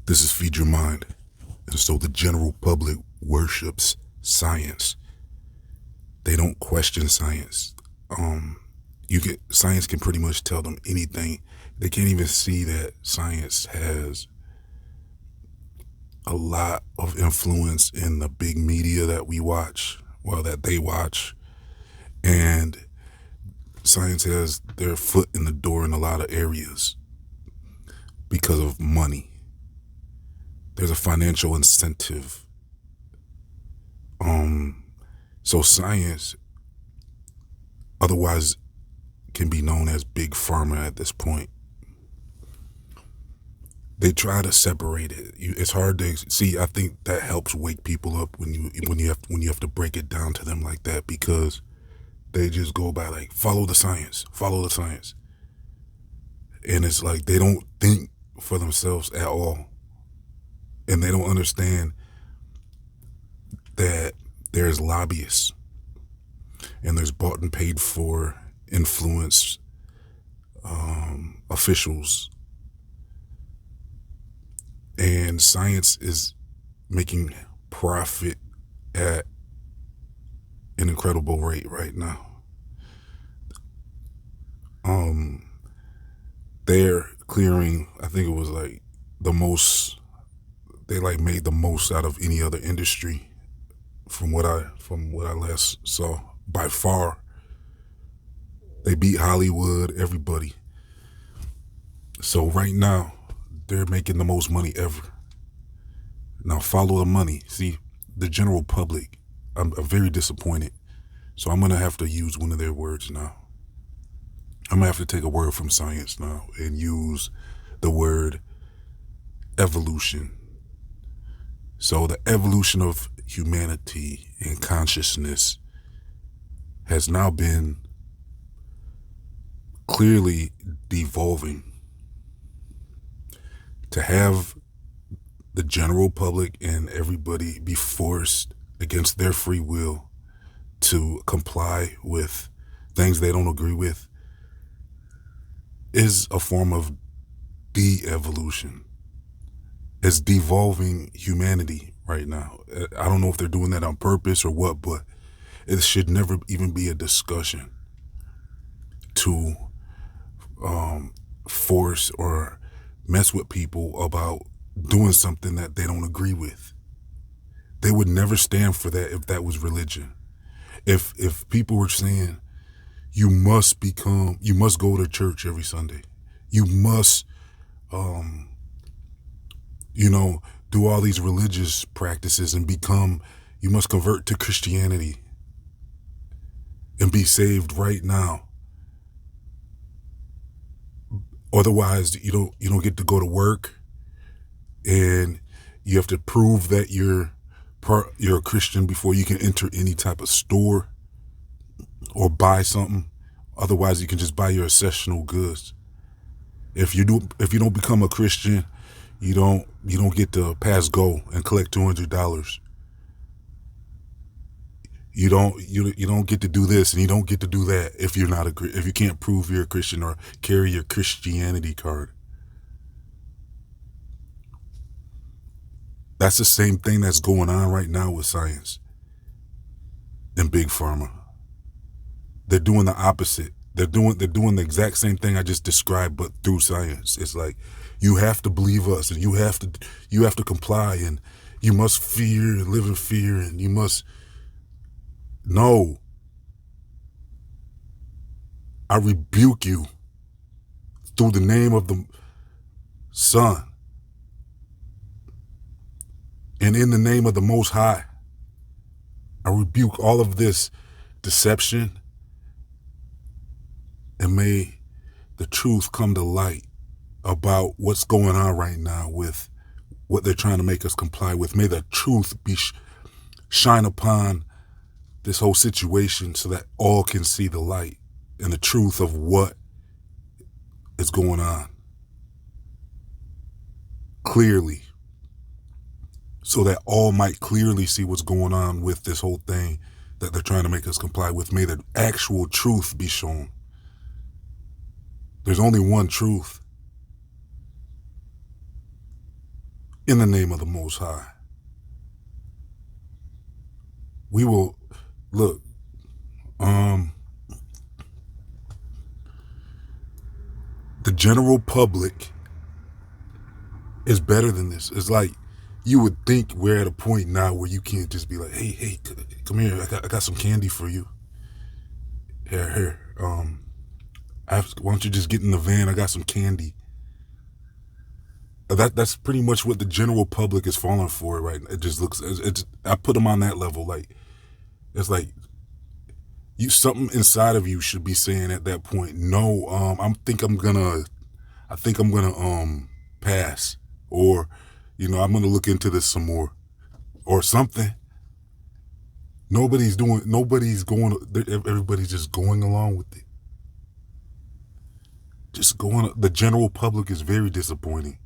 This is Feed Your Mind. And so the general public worships science. They don't question science. Science can pretty much tell them anything. They can't even see that science has a lot of influence in the big media that we watch, that they watch. And science has their foot in the door in a lot of areas because of money. There's a financial incentive. So science, otherwise can be known as big pharma at this point. They try to separate it. It's hard to see. I think that helps wake people up when you have to break it down to them like that, because they just go by like, follow the science, and it's like they don't think for themselves at all, and they don't understand that there's lobbyists and there's bought and paid for influence officials, and science is making profit at an incredible rate right now. They're clearing, I think it was like they made the most out of any other industry from what I last saw. By far, they beat Hollywood, everybody. So right now, they're making the most money ever. Now follow the money. See, the general public, I'm very disappointed. So I'm going to have to use one of their words now. I'm going to have to take a word from science now and use the word evolution. So the evolution of humanity and consciousness has now been clearly devolving. To have the general public and everybody be forced against their free will to comply with things they don't agree with is a form of de-evolution. It's devolving humanity right now. I don't know if they're doing that on purpose or what, but it should never even be a discussion to force or mess with people about doing something that they don't agree with. They would never stand for that if that was religion. If people were saying, you must go to church every Sunday. You must, do all these religious practices and you must convert to Christianity and be saved right now. Otherwise, you don't get to go to work, and you have to prove that you're a Christian before you can enter any type of store or buy something. Otherwise, you can just buy your essential goods. If you don't become a Christian, you don't get to pass go and collect $200. You don't get to do this and you don't get to do that if you can't prove you're a Christian or carry your Christianity card. That's the same thing that's going on right now with science and big pharma. They're doing the opposite. They're doing the exact same thing I just described, but through science. It's like, you have to believe us, and you have to comply, and you must fear and live in fear, and you must. No. I rebuke you through the name of the Son and in the name of the Most High. I rebuke all of this deception, and may the truth come to light about what's going on right now with what they're trying to make us comply with. May the truth shine upon this whole situation so that all can see the light and the truth of what is going on clearly, so that all might clearly see what's going on with this whole thing that they're trying to make us comply with. May the actual truth be shown. There's only one truth. in the name of the Most High. We will look. The general public is better than this. It's like you would think we're at a point now where you can't just be like, hey, come here. I got some candy for you. Here. Why don't you just get in the van? I got some candy. That's pretty much what the general public is falling for right now. It just looks. I put them on that level. Like it's like something inside of you should be saying at that point, no. I think I'm gonna pass, or I'm gonna look into this some more, or something. Everybody's just going along with it. The general public is very disappointing.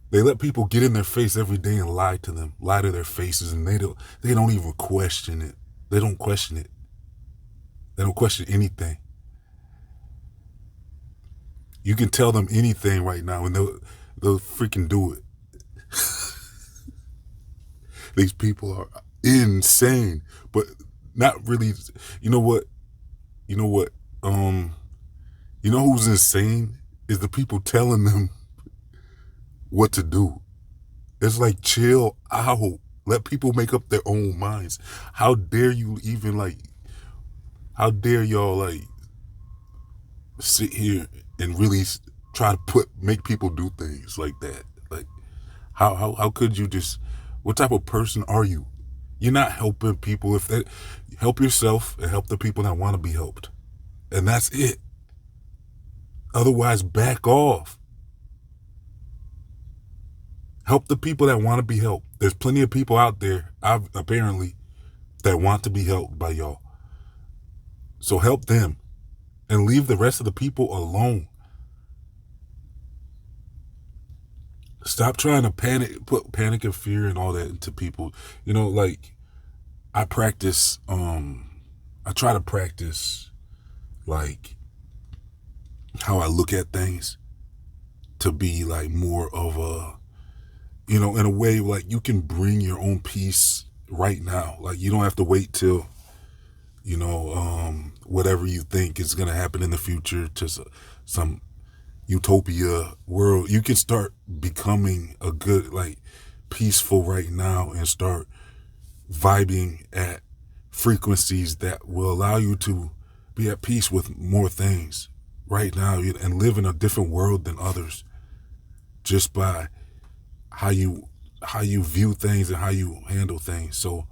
They let people get in their face every day and lie to their faces, and they don't even question it. They don't question it. They don't question anything. You can tell them anything right now and they'll freaking do it. These people are insane, but not really. You know what? Who's insane is the people telling them what to do. It's like, chill out. Let people make up their own minds. How dare you how dare y'all sit here and really try to make people do things like that? Like, how could you just, what type of person are you? You're not helping people. Help yourself and help the people that want to be helped. And that's it. Otherwise, back off. Help the people that want to be helped. There's plenty of people out there, apparently, that want to be helped by y'all. So help them and leave the rest of the people alone. Stop trying to put panic and fear and all that into people. I try to practice how I look at things to be more of a, in a way, you can bring your own peace right now. You don't have to wait till, whatever you think is going to happen in the future to some utopia world. You can start becoming a good, peaceful right now and start vibing at frequencies that will allow you to be at peace with more things right now and live in a different world than others just by how you view things and how you handle things. So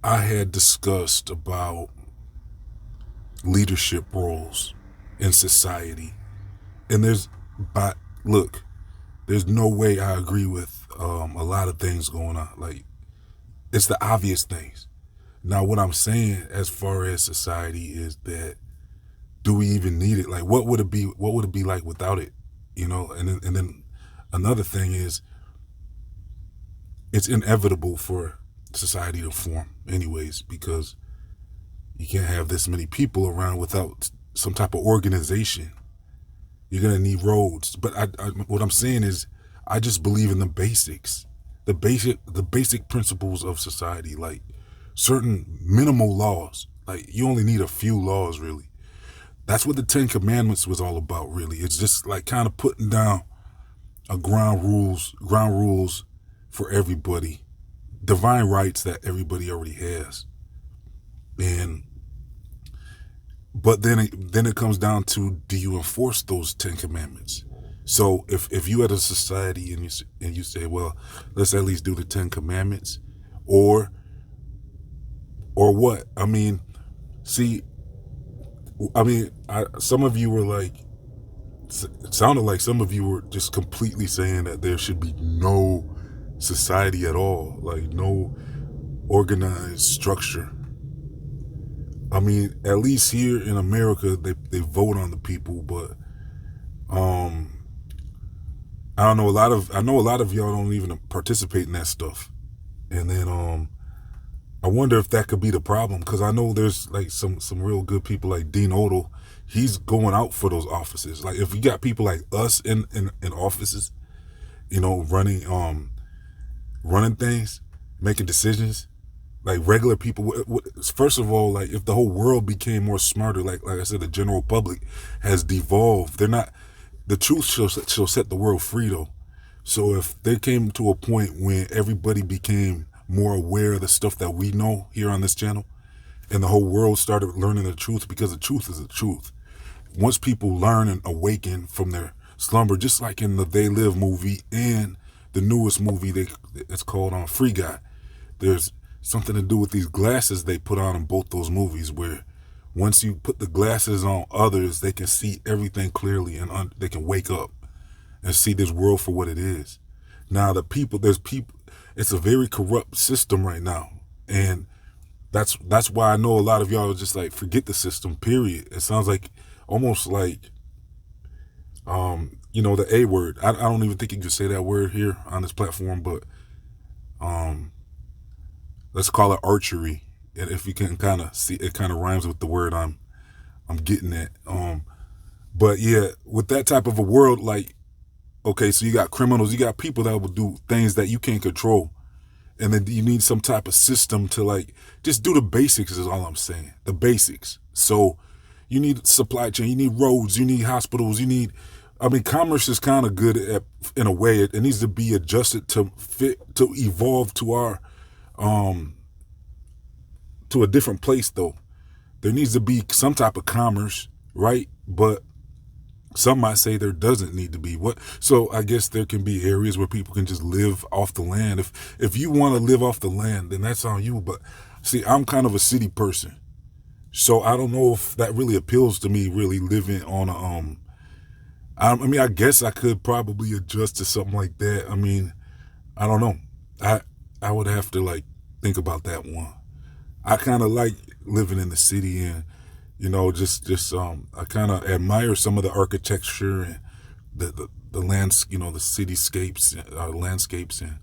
I had discussed about leadership roles in society, and there's no way I agree with a lot of things going on. It's the obvious things. Now, what I'm saying as far as society is that, do we even need it? What would it be like without it? And then another thing is, it's inevitable for society to form anyways, because you can't have this many people around without some type of organization. You're going to need roads. But what I'm saying is, I just believe in the basics, the basic principles of society, certain minimal laws. You only need a few laws, really. That's what the 10 Commandments was all about, really. It's just kind of putting down ground rules for everybody, divine rights that everybody already has. But then it comes down to, do you enforce those 10 Commandments? So if you had a society and you say, well, let's at least do the 10 Commandments, or what? Some of you were it sounded like some of you were just completely saying that there should be no society at all, no organized structure. At least here in America, they vote on the people, but I don't know. I know a lot of y'all don't even participate in that stuff, and then I wonder if that could be the problem, because I know there's some real good people like Dean Odle. he's going out for those offices. Like if you got people like us in offices, you know, running things, making decisions, like regular people. First of all, like if the whole world became more smarter, like I said, the general public has devolved. They're not. The truth shall set the world free, though. So if they came to a point when everybody became more aware of the stuff that we know here on this channel, and the whole world started learning the truth, because the truth is the truth. Once people learn and awaken from their slumber, just like in the They Live movie and the newest movie, it's called Free Guy. There's something to do with these glasses they put on in both those movies, where once you put the glasses on others, they can see everything clearly, and they can wake up and see this world for what it is. Now there's people, it's a very corrupt system right now. And that's why I know a lot of y'all are just like, forget the system, period. It sounds like almost like, you know, the A word. I don't even think you can say that word here on this platform, but let's call it archery. And if you can kind of see, it kind of rhymes with the word I'm getting at. But yeah, with that type of a world, like, okay, so you got criminals, you got people that will do things that you can't control. And then you need some type of system to like, just do the basics is all I'm saying. The basics. So you need supply chain, you need roads, you need hospitals, commerce is kind of good in a way. It needs to be adjusted to evolve to our, to a different place though. There needs to be some type of commerce, right? But some might say there doesn't need to be. So I guess there can be areas where people can just live off the land. If you want to live off the land, then that's on you. But see, I'm kind of a city person, so I don't know if that really appeals to me, really living on I guess I could probably adjust to something like that. I mean, I don't know. I would have to like think about that one. I kind of like living in the city, and you know, I kind of admire some of the architecture and the lands, you know, the cityscapes, landscapes, and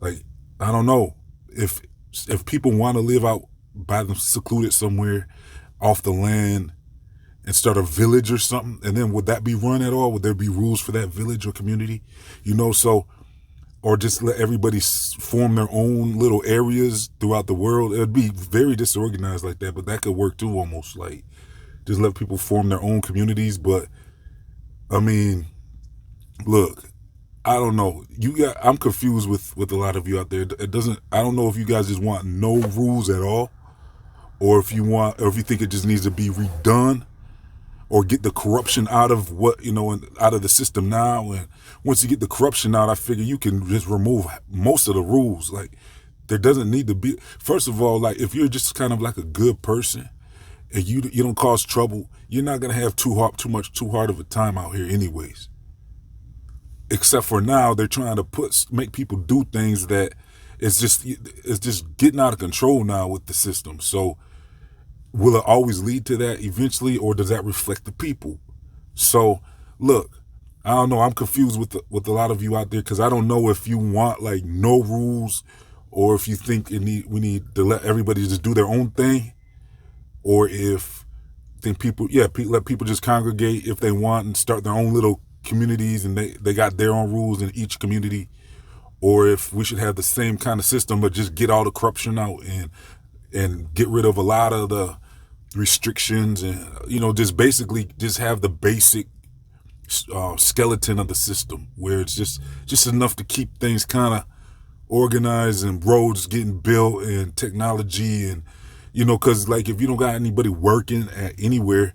like, I don't know if people want to live out by them, secluded somewhere off the land, and start a village or something, and then would that be run at all? Would there be rules for that village or community? You know, so, or just let everybody form their own little areas throughout the world. It would be very disorganized like that, but that could work too, almost like just let people form their own communities. But I mean, look, I don't know. I'm confused with a lot of you out there. I don't know if you guys just want no rules at all, or if you think it just needs to be redone, or get the corruption out of out of the system now. And once you get the corruption out, I figure you can just remove most of the rules. Like, there doesn't need to be, first of all, like, if you're just kind of like a good person and you don't cause trouble, you're not going to have too hard of a time out here anyways. Except for now, they're trying to make people do things that it's just getting out of control now with the system. So will it always lead to that eventually, or does that reflect the people? So, look, I don't know. I'm confused with a lot of you out there, because I don't know if you want like no rules, or if you think we need to let everybody just do their own thing, or if you think let people just congregate if they want and start their own little communities, and they got their own rules in each community, or if we should have the same kind of system but just get all the corruption out and get rid of a lot of the restrictions, and just basically just have the basic skeleton of the system, where it's just enough to keep things kind of organized, and roads getting built, and technology, and because like if you don't got anybody working at anywhere,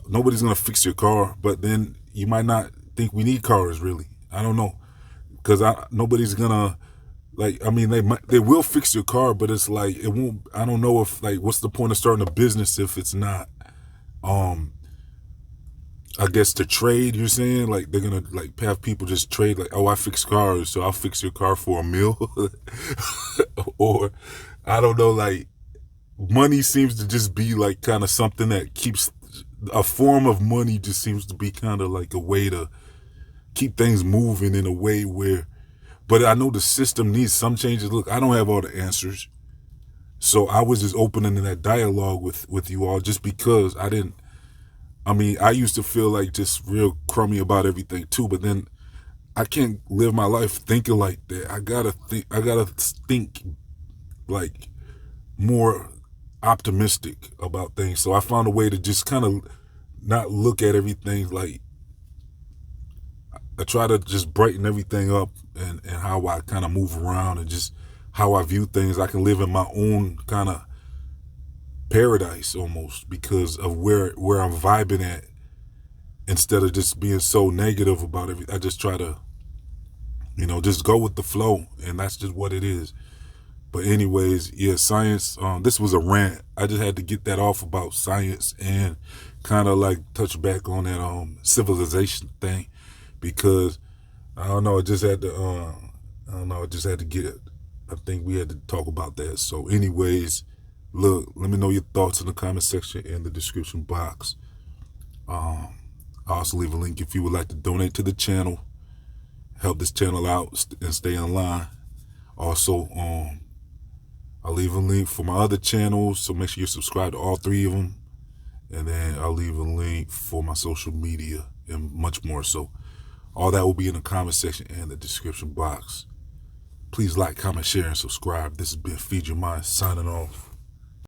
nobody's gonna fix your car. But then you might not think we need cars, really. I don't know, because nobody's gonna, like, I mean, they will fix your car, but it's like, it won't, I don't know if, like, what's the point of starting a business if it's not, I guess, to trade, you're saying? Like, they're going to, like, have people just trade, like, oh, I fix cars, so I'll fix your car for a meal. Or, I don't know, like, money seems to just be, like, kind of something that keeps, a form of money just seems to be kind of like a way to keep things moving in a way where, but I know the system needs some changes. Look, I don't have all the answers. So I was just opening that dialogue with you all, just because I mean, I used to feel like just real crummy about everything too, but then I can't live my life thinking like that. I gotta think like more optimistic about things. So I found a way to just kind of not look at everything like, I try to just brighten everything up, and how I kind of move around and just how I view things. I can live in my own kind of paradise almost because of where I'm vibing at, instead of just being so negative about everything. I just try to, just go with the flow, and that's just what it is. But anyways, yeah, science, this was a rant. I just had to get that off about science and kind of like touch back on that civilization thing, because I don't know, it just had to it just had to get it. I think we had to talk about that. So anyways, look, let me know your thoughts in the comment section and the description box. I'll also leave a link if you would like to donate to the channel, help this channel out and stay online. Also, I'll leave a link for my other channels, so make sure you're subscribed to all 3 of them. And then I'll leave a link for my social media and much more. So all that will be in the comment section and the description box. Please like, comment, share, and subscribe. This has been Feed Your Mind, signing off.